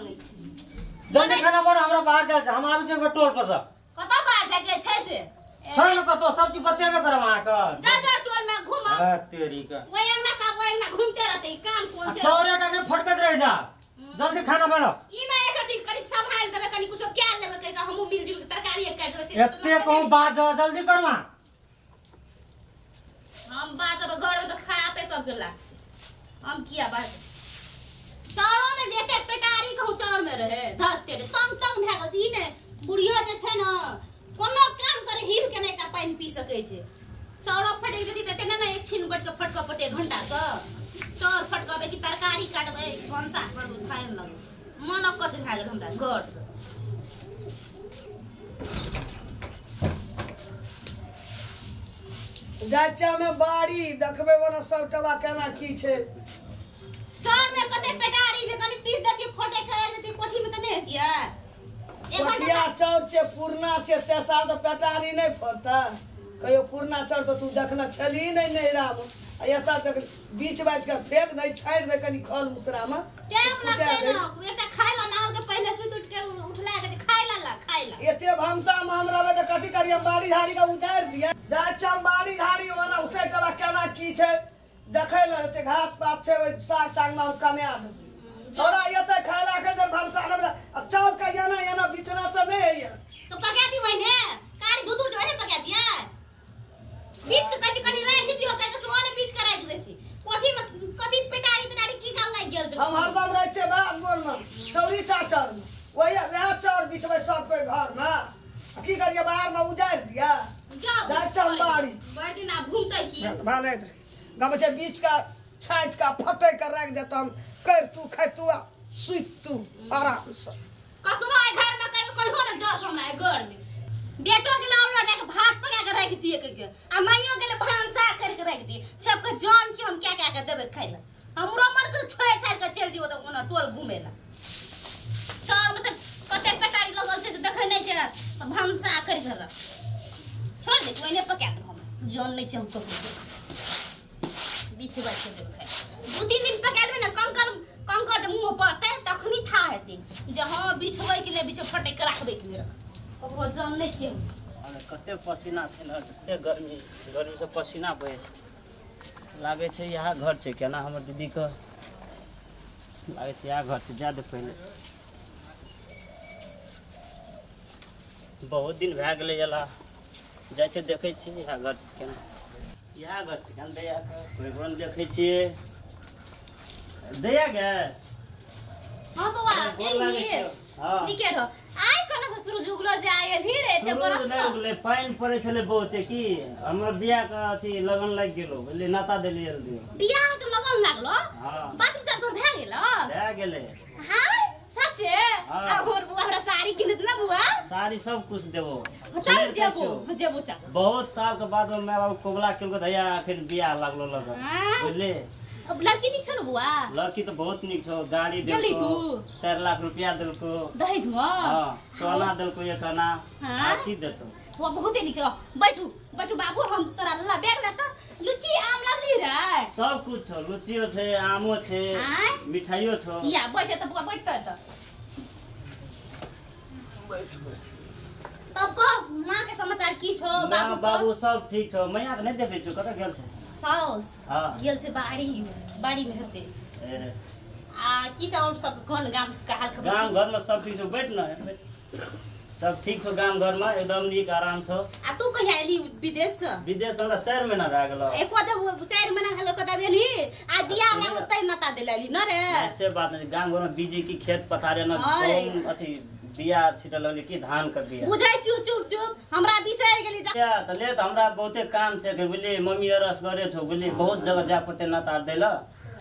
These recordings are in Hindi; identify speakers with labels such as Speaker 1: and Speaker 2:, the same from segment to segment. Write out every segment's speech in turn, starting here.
Speaker 1: मांगे छी
Speaker 2: जल्दी खाना बना हमरा बाहर जाल हम आबै छै टोल पर से
Speaker 1: कत बाहर जाके छै से
Speaker 2: छै न कतो सब्जी बतेबे करम अहाँ के
Speaker 1: जा टोल में घूम
Speaker 2: आ तेरी का
Speaker 1: ओए अंगना सब ओए अंगना घूमते रहते काम कोन छै
Speaker 2: तोरे का ने फटकत रह जा जल्दी खाना बना
Speaker 1: ई में एक दिन कनी संभाल देबे कनी कुछो क्या लेबे कहि का हमहु मिल जुल तरकारी काट देबे से
Speaker 2: एते कहूं बात जल्दी करवा
Speaker 1: हम बाजब घर में तो खराबे सब गेला हम किया बात चारों में देखे पेटारी कहूं चार में रहे धते तंग तंग भए गेल ई ने बुढ़िया जे छै न कोनो काम करे हिल के नहीं ता पानी पी सके छै चारो फटे जदी तते ना एक छीन बैठ के फटका पटे घंटा से चार फटकाबे की तरकारी काटबे भंसा करबे खाए न लगे छै मन कच भए गेल हमरा घर से
Speaker 3: जाचा में बाड़ी देखबे वाला सब टबा केना की छै
Speaker 1: चार में कते पेटारी जे कनी पीस दे के फटे करे जती कोठी में त नहीं हतिया
Speaker 3: कोठिया चाउर छै पुरना छै तेसार तो पेटारी नहीं फरता कहियो पुरना चाउर तो तू देखना छली नहीं नैरा में एता तक बीच बाज के फेंक नहीं छाड़ दे कनी खल मुसरा में
Speaker 1: टाइम लगते ना एकटा खाय ला माल के पहले सुत उठ के उठला के खाय ला
Speaker 3: एते भमता में हमरा बे कथि करिया बाड़ी झाड़ी के उतार दिया जाचा बाड़ी झाड़ी वाला उसे टबा केना की छै देखै ल छै घास पात छै ओइ साग ताग में कमा दे छोड़ा एते खायला के दर भमसा न चाउर का याना बिचना से नहीं है
Speaker 1: तो पका दी वने कारी दूध जो है पका दिया बीच के कच्ची कनी राख दियो त के सोने बीच के राख देसी कोठी में कथि पेटारी तनारी की काम लाग गेल
Speaker 3: हम हरदम रह छै बाग बोल में चौरी चाचर में वही वह चार बीच में सब कोई घर में की करिए बाहर में उजाड़ दिया जा चंबाड़ी
Speaker 1: बड़ दिन आप घूमते की
Speaker 3: भाले गम छै बीच का छाट का फटे कर रख देता हम कर तू खाय तू सुत तू आराम से
Speaker 1: कतनो घर में कर कोई हो न जस हमरा घर में बेटो के लाउरा के भात पका के रख दिए के आ माइयो के भांसा करके रख दिए सबके जान छी हम क्या के देबे खाइ ला हमरो मन के छोड़ छाड़ के चल जीव त ओना टोल घूमे ला चार में त कते पेटारी लगल छै से देखै नै छै त भांसा कर के रख छोड़ दे कोई ने पका दे हम जान नै छै हम ककरो बीच बात के देबे खाइ दू तीन दिन पका देबे ना कंकर जे मुंह पड़ते तखनी था हेतै जे हां बिछबै के ले बिछ फटे के राखबे के ककरो जान नै छै
Speaker 2: कते पसीना छै न कते गर्मी से पसीना बहे छै लागे छै यहाँ घर छै केना हमर दीदी के लागे छै यहाँ घर छै जा दे पहले बहुत दिन भए गेलै एला जाइ छै देखै छी यहाँ घर छै केना यहाँ घर छै केना दैया के कोई घर देखै छियै दैया गे
Speaker 1: हां बौआ एलिए
Speaker 2: हां
Speaker 1: निके रह आइ कना से शुरू जुगलो जे आइ धीरे एते बरस
Speaker 2: न पानी पड़े छले बहुते की हमर बियाह के अथी लगन लाग गेलो बोले नाता देली जल्दी
Speaker 1: बियाह के लगन लागलो
Speaker 2: हां
Speaker 1: बात विचार तोर भए गेल हां सच्चे अब बुआ हमरा साड़ी किनत ना बुआ
Speaker 2: साड़ी सब कुछ देबो
Speaker 1: चल जेबो चल
Speaker 2: बहुत साल के बाद में मैं बाबू कोबला केलको धैया आखिर बियाह लागलो लगन बुझले
Speaker 1: अब लड़की निक छ न बुआ
Speaker 2: लड़की तो बहुत निक छ गाड़ी
Speaker 1: गेली
Speaker 2: देलको
Speaker 1: तू
Speaker 2: 4 लाख रुपया देलको
Speaker 1: दहेज में
Speaker 2: हां सोना देलको एक आना
Speaker 1: हां
Speaker 2: की देतो
Speaker 1: वो बहुत निक छ बैठू बाबू हम तोरा ला बैग ला त लुची आम लागली रे
Speaker 2: सब कुछ छ लुचियो छै आमो छै मिठाइयो छ
Speaker 1: या बैठे त बुआ बैठ त तब कह मां के समाचार की छो
Speaker 2: बाबू सब ठीक छ मैया के नै देखे छु कत गेल छ
Speaker 1: साउस
Speaker 2: हां
Speaker 1: गेल से बाड़ी में हते आ की चाउर सब कोन गाम का हाल खबर
Speaker 2: गांव घर में सब ठीक छ बैठ न सब ठीक छ गांव घर में एकदम नीक आराम छ
Speaker 1: आ तू कहिया एली विदेश से
Speaker 2: विदेश हमरा 4 महीना रह गेलो
Speaker 1: एको दे 4 महीना हलो कदा एली आ बियाह लागलो तै नता देलली न रे
Speaker 2: ऐसे बात नहीं गांव घर में बीजी की खेत पथारे न अथी बिया छिटल लगली की धान के बिया
Speaker 1: बुझाई चुप हमरा बिसर गेली
Speaker 2: जा त ले त हमरा बहुते काम छै के बुझली मम्मी अरस करे छौ बुझली बहुत जगह जा पड़ते न तार देला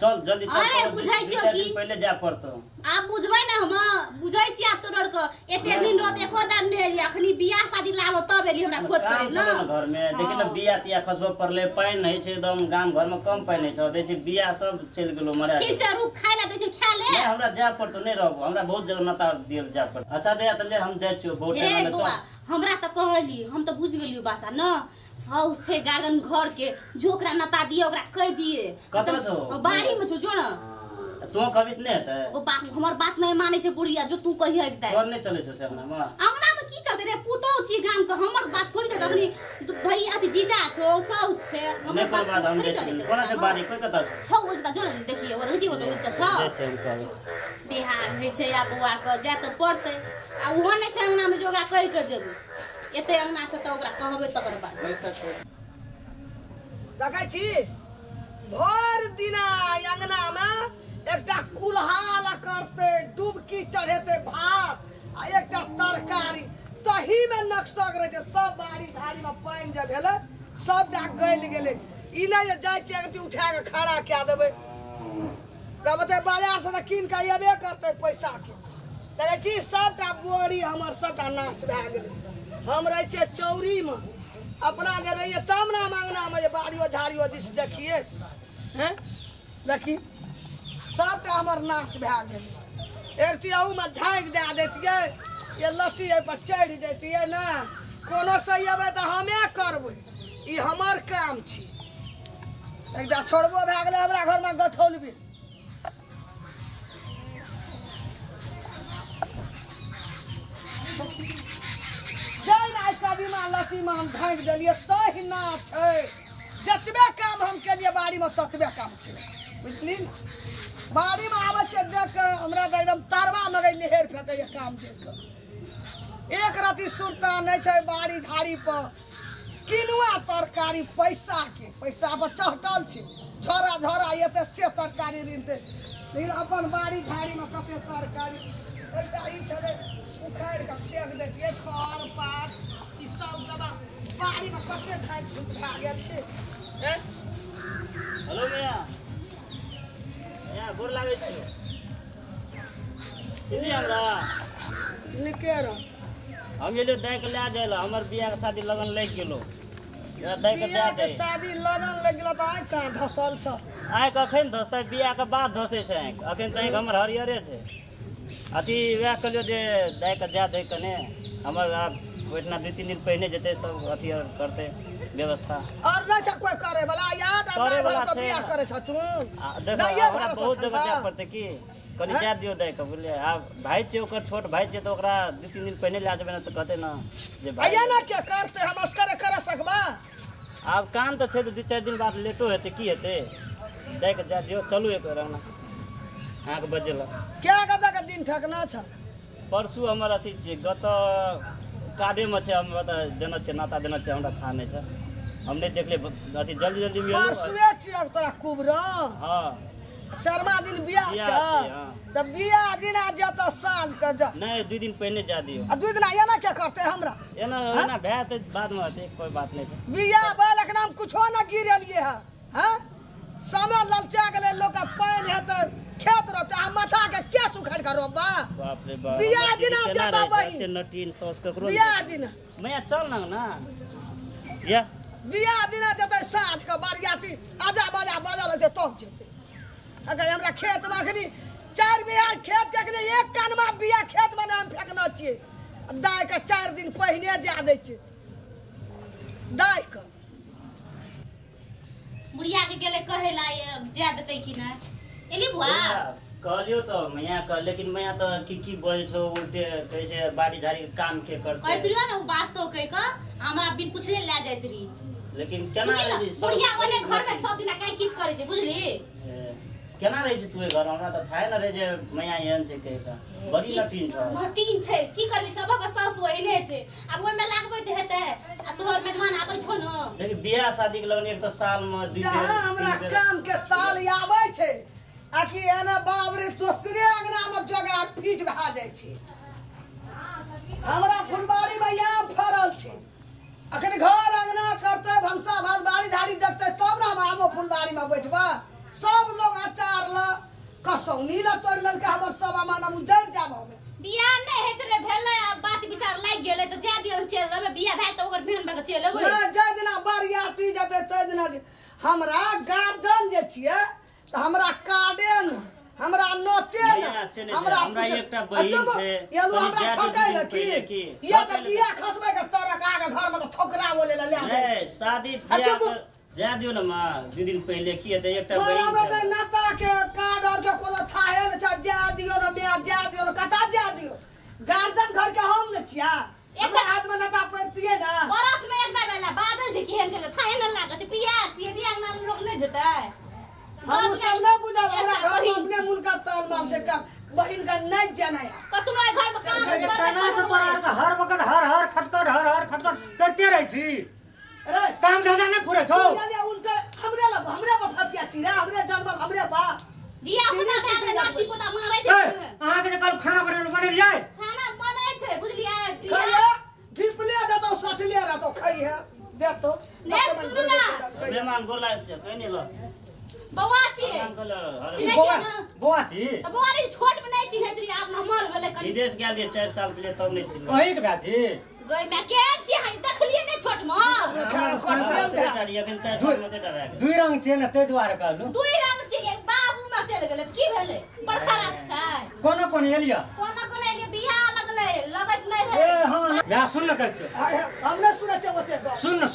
Speaker 2: चल जल्दी चल
Speaker 1: अरे बुझाई छियो की
Speaker 2: पहले जा पड़तो
Speaker 1: आप बुझबै न हम बुझाई छी आप तोर के एते दिन रोत एको दिन नै एली अखनी बियाह शादी लागलो तब एली हमरा खोज करे न
Speaker 2: घर में देखि न बिया तिया खसबो पड़ले पानी नहीं छै एकदम गांव घर में कम पानी छै दै छै बिया सब चल गेलो मरा
Speaker 1: ठीक से रुक खाय ला दै छै खा ले
Speaker 2: हमरा जा पड़तो नै रहबो हमरा बहुत जगह नता दियल जा पड़तो अच्छा दे त ले हम जाय छियो बहुत टाइम में चल
Speaker 1: हमरा त कहली हम त बुझ गेलियो बासा न साउ छे गार्डन घर के जो ओकरा नता दिए ओकरा कह दिए
Speaker 2: कतरा छौ
Speaker 1: बाड़ी में छौ जो न
Speaker 2: तो कभी नहीं है
Speaker 1: ओ बाप हमर बात नहीं माने छै बुढ़िया जो तू कहिए एकता
Speaker 2: घर नहीं चले छो से अपना मां
Speaker 1: अंगना में की चलते रे पुतो छी गाम के हमर बात थोड़ी चलते अपनी भाई अति जीजा छो साउस छे हमर बात थोड़ी चले छै
Speaker 2: कोना से बारी कोई कता
Speaker 1: छौ एकता जो न देखिए ओ देखिए ओ त छ
Speaker 2: दे छै उनका
Speaker 1: बिहार होइ छै आ बौआ के जा त पड़तै आ ओहो नहीं छै अंगना में जो ओकरा कहि के जेबै एते अंगना से त ओकरा कहबै तकर बाद
Speaker 3: देखै छी भर दिना अंगना में एकटा कुल्हाल करते डुबकी चढ़ेते भात आ एकटा तरकारी तही में नक्सक रहे छै सब बाड़ी झाड़ी में पानी जे भेले सबटा गल गेले ई नहीं जे जाय छै अगर उठा के खड़ा कए देबै तब ते बाजार से कीन के अयबे करते पैसा के देखै छी सबटा बोरी हमर सबटा नाश भए गेलै हम रहे छै चौरी में अपना जे रहिए तब ना मांगना में जे बाड़ियो झाड़ियो दिस देखिए हैं देखी सबटा हमर नाश भए गेल एरतियाऊ में झाँकि दए दैतियै ये लत्ती एहि पर चढ़ि जैतियै ने कोनो से अयबै तऽ हमे करबै ई हमर काम छी एकटा छोड़बो भए गेलै हमरा घरमे गठौलबी आइ कदीमा लत्तीमे हम झाँकि देलियै तहिना छै जतबे काम हम केलियै बाड़ीमे ततबे काम छै बुझली ने बाड़ीमे आबै छै देख कऽ हमरा तऽ एकदम तरवा मगै लहेर फेंकैए काम देख कऽ एक रत्ती सुरता नहीं छै बाड़ी झाड़ी पर किनुआ तरकारी पैसा पर चहटल छै झोरा झोरा एते से तरकारी ऋणते लेकिन अपन बाड़ी झाड़ी में कते तरकारी एकटा ई छलै उखाड़ि कऽ फेंक दैतियै खर पात ई सब दबा बाड़ी में कते झाँकि झुक भए गेल छै
Speaker 2: हेलो मैया मैया गोर लागै छियो चिन्नी हमरा
Speaker 3: निके रह
Speaker 2: हम एलियो दाय के ले जाय ला हमर बियाह के शादी लगन लागि गेलो या दाय के दे दे
Speaker 3: शादी लगन लागि गेल तऽ आइ कहाँ धसल छ
Speaker 2: आइ कखन धसतै बियाह के बाद धसै छै अखन तक हमर हरियरे छै अथी वएह कहलियो जे दाय के जा दे कने हमर ओइठना 2-3 दिन पहिने जेतै सब अथी करतै व्यवस्था
Speaker 3: और नहीं छै कोई करे वाला याद
Speaker 2: करे वाला
Speaker 3: सब बियाह करे छ तू
Speaker 2: देखो हमरा बहुत जगह जा पड़तै की कनी जा दियो दाय के बुझलिए आब भाई छै ओकर छोट भाई छै तऽ ओकरा 2-3 दिन पहिने ले जेबै न तऽ कहतै न जे भाई
Speaker 3: आया ना क्या करते हम असकर करे सकबा
Speaker 2: आब काम तऽ छै तऽ 2-4 दिन बाद लेटो हेतै की हेतै दाय के जा दियो चलू एक बेर अंगना अहाँ के बजेला
Speaker 3: क्या कदा के दिन ठकना छ
Speaker 2: परसू हमर अथी छै गत कार्डे में छै हम बता देना छै नाता देना छै हमरा था नहीं छै हम नहीं देखले अथी जल्दी जल्दी में
Speaker 3: परसुए छी अब तोरा कुबरा
Speaker 2: हां
Speaker 3: चारमा दिन बियाह छ त बियाह दिन आ जत साँझ के जा
Speaker 2: नहीं 2 दिन पहले जा दियो
Speaker 3: आ 2 दिन आया ना क्या करते हमरा
Speaker 2: एना भए त बाद में होते कोई बात नहीं छै
Speaker 3: बियाह बाल के नाम कुछो ना गिरलिए है हैं समय ललचा गेले लोग का पानी है त खेत रोपते आ माथा के के सुखाड़ के रोपबा
Speaker 2: बाप रे बाप
Speaker 3: बियाह दिन जता बही
Speaker 2: नटीन सॉस ककरो
Speaker 3: बियाह दिन
Speaker 2: मैं चल ना या
Speaker 3: बियाह दिन जते साँझ के बरियाती आजा बाजा बाजा लगते तब जेते अगर हमरा खेत में अखनी 4 बियाह खेत के अखनी एक कानमा बियाह खेत में हम फेंकना छिए दाय के 4 दिन पहिने जा दै छै दाय के
Speaker 1: बुढ़िया के गेले कहे ला जा देतै कि ना एली बुआ
Speaker 2: कहलियो तो मैया कह लेकिन मैया तो की बोल छो उल्टे कैसे बाड़ी झाड़ी के काम के करते
Speaker 1: कहत रियो ना वास्तव कह के हमरा बिन पूछले ले जाइत रही
Speaker 2: लेकिन केना रही
Speaker 1: बुढ़िया ओने घर में सब दिन काई किछ करे छै बुझली
Speaker 2: केना रही छै तू घर हमरा त थाय न रहे जे मैया एहन छै कह के बड़ी
Speaker 1: नटीन छै की करबी सबक सास ओइने छै अब ओइ में लागबै त हेतै आ तोहर मेजबान आबै छौ न
Speaker 2: लेकिन बियाह शादी के लगन एक तो साल में 2 दिन
Speaker 3: हमरा काम के ताल आबै छै आखि एना बाप रे दोसरे अंगना में जोगाड़ फीट भा जाय छै हमरा फुलबाड़ी में यहाँ फरल छै अखन घर अंगना करते भंसा भात बाड़ी झाड़ी देखते तब ना हम आमो फुलबाड़ी में बैठबा सब लोग अचार ल कसौनी ल तोड़ लेल के हमर सब अमान उजर जाब हमें
Speaker 1: बियाह नहीं हेत रे भेले बात विचार लाग गेले त जा दियो चल लेबे बियाह भाई त ओकर बहन बा के चल लेबे
Speaker 3: ना जय दिना बरियाती जते तय दिना हमरा गार्डन जे छिए त हमरा कार्डे न हमरा नोटे न हमरा
Speaker 2: एकटा बहिन छै
Speaker 3: ये लो हमरा ठकाय की ये त बियाह खसबे के तोरा का घर में त ठोकरा बोले ले दे
Speaker 2: शादी बियाह जा दियो ना मां 2 दिन पहले की हेतै एकटा बहिन
Speaker 3: हमरा नाता के कार्ड और के कोनो था छिया हमरा हाथ में नता पड़तिए ना
Speaker 1: बरस में एक दाना बादल छै केहन के थाए न लागे छै पिया छिए दिया में लोग नहीं जेतै
Speaker 3: हम सब न बुझा हमरा घर में अपने मुल्क का ताल माल से काम बहिन का नहीं जाना है
Speaker 1: कतनो घर में काम
Speaker 4: तना से तोरा के हर वक्त हर खटखट करते रही छी
Speaker 3: अरे
Speaker 4: काम धंधा नहीं फुरे छौ
Speaker 3: यानी उनका हमरे पर फटिया चिरा हमरे जन्मल हमरे बा
Speaker 1: दिया पुता के नाती पोता मारै छै
Speaker 4: अहाँ के कल खाना बने जाए
Speaker 1: खाना बनै छै बुझलियै
Speaker 3: खाइए ढिपले देतो सटले रहतो खाइए देतो
Speaker 1: ने सुन ना
Speaker 2: मेहमान बोला छै कहने ल
Speaker 1: बौआ छियै
Speaker 2: अंकल
Speaker 1: चिन्है छियै ना
Speaker 4: बुआ छी
Speaker 1: त बौआ रे छोट में नहीं चिन्हैत रही आब नमहर भेलै कनी
Speaker 2: विदेश गेल 4 साल पहले तब नहीं चिन्ह
Speaker 4: वही के बात छी
Speaker 1: गई मैं के छी हम देखलिए ने छोट में
Speaker 4: दुई रंग छै न तै दुआरे कहलु
Speaker 1: दुई रंग छै एक बाबू में चल गेलै की भेलै बड़का रंग छै
Speaker 4: कोन एलिया
Speaker 1: कोना लिए बियाह लगलै लगत नहीं
Speaker 4: ए
Speaker 1: रहे
Speaker 4: हां मैं सुन न कर छ
Speaker 3: हमने सुने छै ओते
Speaker 4: सुन मैं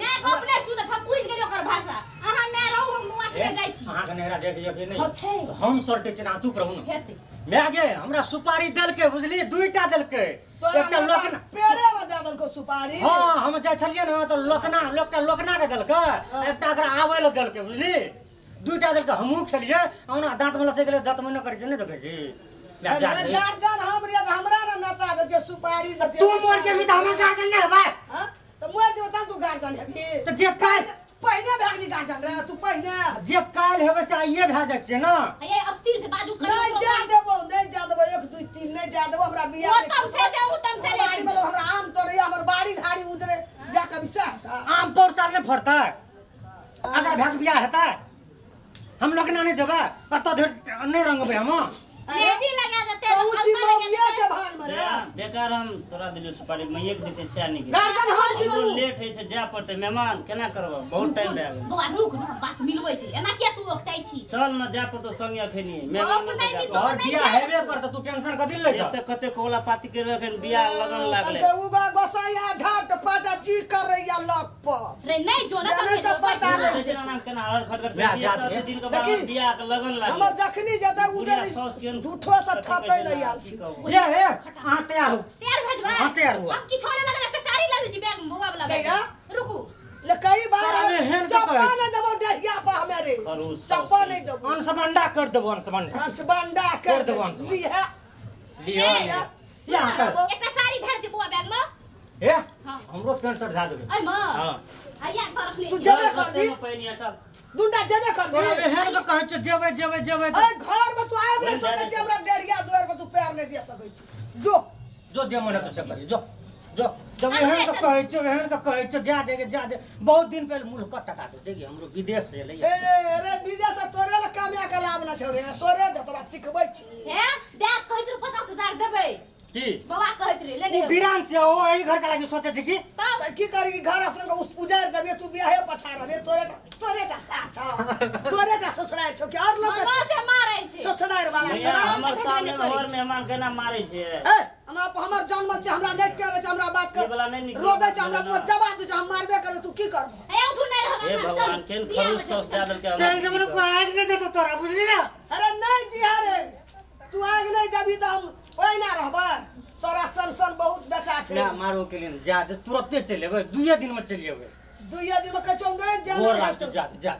Speaker 1: मैं अपने सुनत हम बुझ गेलियो ओकर भाषा अहाँ मैं रहू हम बुआ से जाई छी
Speaker 4: अहाँ के नहरा देखियो कि नहीं
Speaker 1: अच्छे
Speaker 4: हम सरटे छै ना चुप रहू न
Speaker 1: हेतै
Speaker 4: मैं गे हमरा सुपारी देलके बुझली दुईटा देलके एकटा लोकना
Speaker 3: पेड़े में दे देलको सुपारी
Speaker 4: हां हम जाय छलिए न त लोकना के देलके एकटा एकरा आबै ल देलके बुझली दुईटा देलके हमहू खेलिए ओना दांत में लसे गेले दांत में न करे छै नहीं देखे छी मैं जा दे
Speaker 3: गार्जन हमरा न नता के सुपारी देते
Speaker 4: तू मोर के मित हम गार्जन नहीं हेबा
Speaker 3: हां तो मोर जे बता तू गार्जन हेबी
Speaker 4: त जे काल
Speaker 3: पहिने भागनी गार्जन रे तू पहिने
Speaker 4: जे काल हेबे से आइए भा जाय छै न
Speaker 1: ये अस्थिर से बाजू कर
Speaker 3: नहीं जा देबो 1 2 3 नहीं जा देबो हमरा बियाह
Speaker 1: वो तम से जाऊ तम से ले
Speaker 3: बाड़ी में हमरा आम तोड़े हमर बाड़ी झाड़ी उतरे जा कभी सहता
Speaker 4: आम पौर साल ने फरता अगर भाग बियाह हेता हम लोग ना नहीं देबा अत नहीं रंगबे हम
Speaker 1: मेहंदी लगा देते
Speaker 3: पहुंची मौलिया के भाल मरे
Speaker 2: बेकार हम तोरा दिलियो सुपारी मैं एक देते से नहीं
Speaker 3: गार्जन हम की करू
Speaker 2: लेट है से जा पड़ते मेहमान केना करबा बहुत टाइम लागे
Speaker 1: बौआ रुक ना बात मिलबै छै एना किया तू ओकताई छी
Speaker 2: चल न जा पड़तो संगे अखनी मेहमान
Speaker 1: नहीं
Speaker 2: न
Speaker 1: तो
Speaker 4: और बियाह हेबे करता तू टेंशन कथि ले जा
Speaker 2: एते कते कोला पाती के अखन बियाह लगन लागले
Speaker 3: के उगा गोसाइया झट पट जी करैया लक पर
Speaker 1: रे नहीं जो ना
Speaker 3: जाने सब पता
Speaker 1: समझ
Speaker 3: नहीं।
Speaker 2: जेना नाम केना हर खटखट
Speaker 4: बियाह जात है।
Speaker 2: दिन के बाद
Speaker 3: देखी,
Speaker 2: बियाह के लगन लागले
Speaker 3: हमर जखनी जता
Speaker 2: बुढ़िया
Speaker 3: उधर
Speaker 2: सौस के
Speaker 3: झूठो से ठकै ले आल छी
Speaker 4: ये हे आ तैयार हो
Speaker 1: तैयार भेजबा
Speaker 4: हाँ, तैयार हुआ।
Speaker 1: हम किछो ना लगा एकटा साड़ी लग जी बैग बौआ वाला बैग
Speaker 3: कहिया?
Speaker 1: रुकू
Speaker 3: ले कई बार
Speaker 4: अरे हेन तो
Speaker 3: चप्पा
Speaker 4: कहै।
Speaker 3: नहीं देबो डेहिया पर हमारे
Speaker 2: खरूस
Speaker 3: चप्पा नहीं देबो
Speaker 4: अनसमंडा कर देबो अनसमंडा
Speaker 3: हंसबंडा
Speaker 4: कर
Speaker 3: कर
Speaker 4: देबो
Speaker 3: दे लिहा
Speaker 4: लिया
Speaker 3: लिहा
Speaker 1: एकटा साड़ी धर जी बौआ बैग में
Speaker 4: हे
Speaker 1: हाँ।
Speaker 4: हमरो पेंट शर्ट धा देबे
Speaker 1: आई मां
Speaker 4: हां
Speaker 1: आया तरफ
Speaker 3: तू
Speaker 1: नहीं
Speaker 3: जेबे करबी
Speaker 2: पहिनिया चल
Speaker 3: दुंडा जेबे
Speaker 4: तो
Speaker 3: करबी
Speaker 4: हेन के कहै छै जेबे
Speaker 3: अरे घर में तू आब नहीं सकै छी हमरा डेढ़िया दुआर पर तू पैर नहीं दे सकै छी जो
Speaker 4: जो मन तो से करी जो जब हेन के कहै छै जा दे बहुत दिन पहले मुल्क टका दे देखिए हमरो विदेश से ले
Speaker 3: ए रे विदेश से तोरे ले कमाया के लाभ न छौ रे तोरे दे तोरा सिखबै छी
Speaker 1: है देख कहत 50,000 देबै
Speaker 4: की
Speaker 1: बौआ कहत रे ले
Speaker 4: वो बिरान से ओ एही घर के लागि सोचे छै की
Speaker 1: तब
Speaker 3: त की करी घर संग उस उजार देबे तू बियाहे पछारबे तोरे ता साथ छ तोरे ता ससुराल छौ कि और लोग
Speaker 1: मनो से मारै छै
Speaker 3: ससुराल वाला
Speaker 2: भैया,
Speaker 3: छ
Speaker 2: हमर सामने और मेहमान केना मारै छै
Speaker 3: ए हमर जन्म छै हमरा नहीं टेरे छै हमरा बात
Speaker 2: ये वाला नहीं
Speaker 3: कर
Speaker 2: निकल
Speaker 3: रोदे छै हमरा मुंह जवाब दे छै हम मारबे करबे तू की करबो
Speaker 1: ए उठू नहीं रहबा
Speaker 2: हे भगवान केन खरूस सौस दादल के
Speaker 4: चल से मने को आज नहीं देतो तोरा बुझली ना
Speaker 3: अरे नहीं जिया रे तू आग नहीं जबी त हम ओइ ना रहबा तोरा सन बहुत बेचा छै
Speaker 4: ना मारो के लिए जा दे तुरंते चले बे 2 दिन में चलिए बे
Speaker 3: दुइया दिन में कचौ नहीं
Speaker 4: गोर
Speaker 3: जाना
Speaker 4: रात जा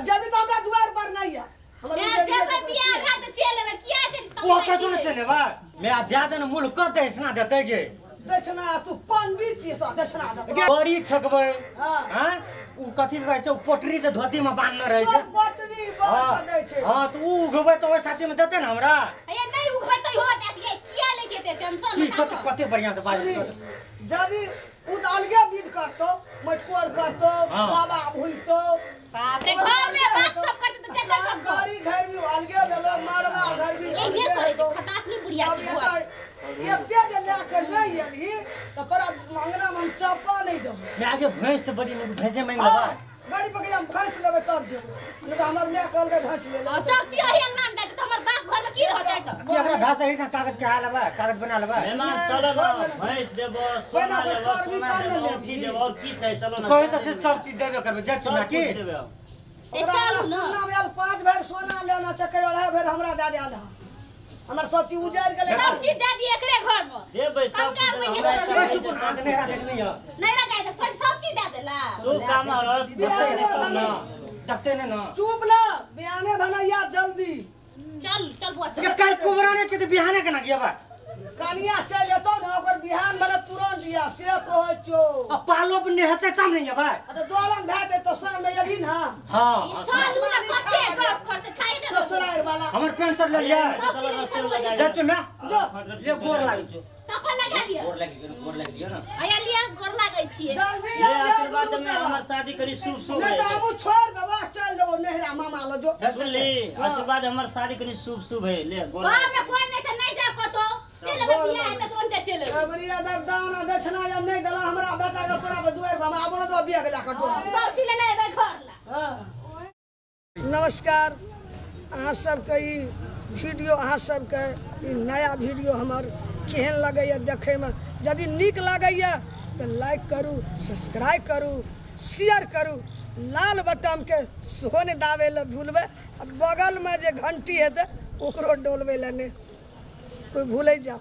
Speaker 3: जबी तो हमरा द्वार पर नहीं है हमर
Speaker 1: मैं
Speaker 3: उजरिया
Speaker 1: जब
Speaker 3: के
Speaker 1: बियाह हाथ चले में किया दिन
Speaker 4: वो कसो न चले बा मैं जा दे न मुल्क क देसना देते गे
Speaker 3: दक्षिणा तू पंडित छी तो दक्षिणा दे
Speaker 4: बड़ी छकबे
Speaker 3: हां
Speaker 4: हां उ कथि कहै छै पोटरी से धोती में बांधने रहे छै
Speaker 3: पटरी बात दै छै
Speaker 4: हां तो उ उगबे तो ओइ साथी में देते न हमरा
Speaker 1: ए नहीं उखबै त हो जात ये किया ले जेते टेंशन
Speaker 4: की
Speaker 1: मत
Speaker 4: कते बढ़िया से बाज
Speaker 3: जदी उद अलगे विध करतो मटकोर करतो
Speaker 4: हाँ।
Speaker 3: बाबा भुइतो
Speaker 1: बाप रे घर में बात सब करते तो जगह कब
Speaker 3: गाड़ी घर भी अलगे भेलो मरवा घर भी
Speaker 1: ये ये करे छै खटास नहीं बुढ़िया
Speaker 3: अब
Speaker 1: छै बुआ
Speaker 3: एते जे ला के ले एली तो तोरा अंगना में हम चप्पा नहीं दो
Speaker 4: मैं आगे भैंस से बड़ी नहीं भैंसे मांग लेबा
Speaker 3: गाड़ी पकड़ हम भैंस लेबे तब जेबे नहीं तो हमर मैं कहल भैंस ले ले
Speaker 1: सब चीज अही नाम दे तो हमर बाप घर में की रह जाए तो
Speaker 4: कि अगर भाषा ही ना कागज के हाल बा कागज बना लेबा
Speaker 2: मेहमान चलो ना भैंस देबो सोना देबो सोना देबो की देबो और की चाहिए चलो ना
Speaker 4: कोई तो सब चीज देबे करबे जा सुना की
Speaker 2: देबे
Speaker 1: ए चल ना
Speaker 3: सोना में 5 भर सोना लेना चके अढ़ाई भर हमरा दे दे आधा हमर सब चीज उजाड़ गेलै
Speaker 1: सब चीज दे दिए एकरे घर में
Speaker 2: देबै सब
Speaker 1: कंगाल में
Speaker 2: चीज
Speaker 1: जेबै
Speaker 2: हमरा
Speaker 4: चुप ना नहरा देख नहीं है
Speaker 1: नहीं रह जाए सब चीज दे देला
Speaker 2: शुभ काम और
Speaker 4: देखते ने ना
Speaker 3: चुप ना बियाने भनैया जल्दी
Speaker 1: चल चल बुआ
Speaker 4: ये
Speaker 1: चल
Speaker 4: कल कुबरा ने तो बिहाने केना किया बा
Speaker 3: कनिया चल एतो ना ओकर बिहान वाला तुरंत दिया से कहै छो
Speaker 4: अब पालो पे नेहते तब नहीं है भाई
Speaker 3: अरे दोलन भाते तो शाम में अभी ना
Speaker 4: हां
Speaker 1: चल ना कते गप करते खाई दे
Speaker 3: ससुराल वाला
Speaker 4: हमर पेंशन ले लिया
Speaker 1: सब चीज
Speaker 4: जा चुना
Speaker 3: जो
Speaker 4: ले गोर लागे छो
Speaker 1: तपन लगा लिया
Speaker 2: गोर लग दियो ना
Speaker 1: आया लिया गोर लागै छियै
Speaker 3: जल्दी
Speaker 2: ये
Speaker 3: आ
Speaker 2: आशीर्वाद में हमर शादी करी शुभ शुभ
Speaker 3: नहीं तो अब छोड़ देबो चल देबो नेहरा मामा लो जो
Speaker 2: सुनली आशीर्वाद हमर शादी करी शुभ शुभ है ले गोर
Speaker 1: घर में कोई नहीं छै नहीं जा कतो चल बे बियाह है त तुरंत चल
Speaker 3: अबरिया जब दाना दक्षिणा या नहीं देला हमरा बेटा के तोरा पे दुआर पर आबो तो बिया गेला कटो
Speaker 1: सब चीज ले नहीं घर ला
Speaker 3: नमस्कार अहाँ सबके ई वीडियो अहाँ सबके ई नया वीडियो हमर केहन लगैए देखैमे यदि नीक लगैए तऽ लाइक करू सब्सक्राइब करू शेयर करू लाल बटन के सेहो नहि दाबे लए भूलबै आ बगलमे जे घंटी हेतै ओकरो डोलबै लए नहि कोई भूलै जा।